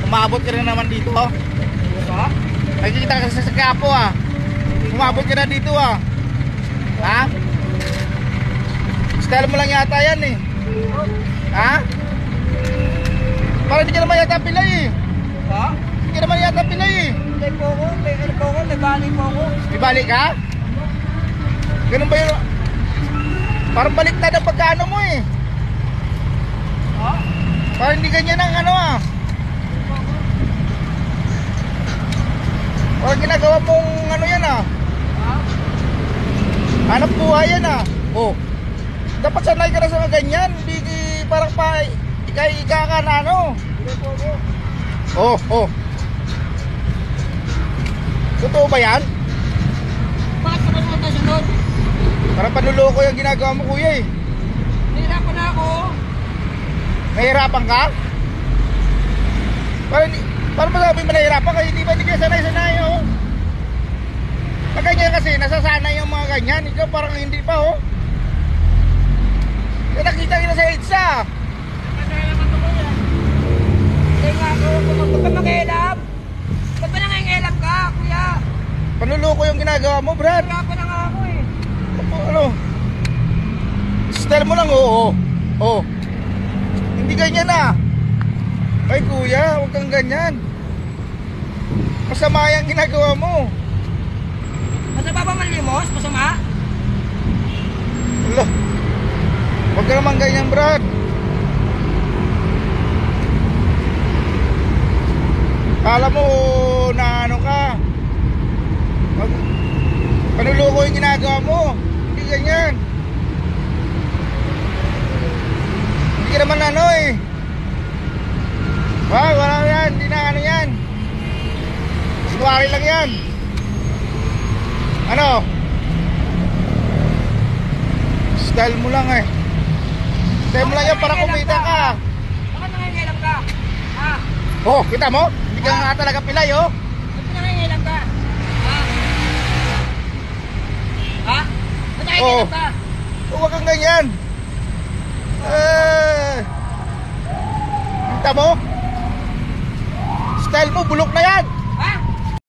Umabot ka na naman dito. Ha? Nakikita ka sa kapo ah. Umabot ka na dito ah. Ha? Style mo lang yata yan eh. Ha? Parang hindi ka naman yata pilay eh. Ha? Hindi ka naman yata pilay eh. May po ako, may ano po ako, may balik po ako. May balik ka? Ganun ba yun? Parang baliktad ang pagkano mo eh. Ha? Parang hindi ganyan ang ano ah. Parang ginagawa mong ano yan ah. Ha? Hanap buhay yan ah. Oh. Dapat sanay ka na sa mga ganyan. Hindi parang pa ika ka na ano. May po ako. Oh, oh. Totoo ba yan? Bakit ka ba naman nasunod? Parang panluloko yung ginagawa mo kuya eh. Nahirapan na ako. Nahihirapan ka? Parang masabi mo nahihirapan ka? Hindi ba hindi ka sanay-sanay oh? Pag ganyan kasi nasasanay yung mga ganyan. Ikaw parang hindi pa oh. Kaya nakita kita sa EDSA. Hindi nga ako, ba't ba mangilam? Ba't ba nangingilam ka, kuya? Panluloko yung ginagawa mo, Brad. Nahirapan na nga ako eh. Ano? Style mo lang, oo. Oh. Hindi ganyan ah. Ay kuya, huwag kang ganyan. Masama yung ginagawa mo. Masama ba malimos? Masama? Wala. Huwag ka naman ganyan, Brad. Kala mo na ano ka. Panuloko yung ginagawa mo. Hindi ganyan. Hindi ka naman ano eh. Wala yan. Hindi na ano yan. Sinwari lang yan. Ano? Style mo lang eh. Style mo lang yan para kumita ka. Bakit nangingilam ka? Ha? Oh, kita mo? Hindi ka nga talaga pilay oh. Ba't nangingilam ka? Ha? Ha? Ba't Oo. nangingilam ka? Huwag kang ganyan. Kita mo? Style mo, bulok na yan.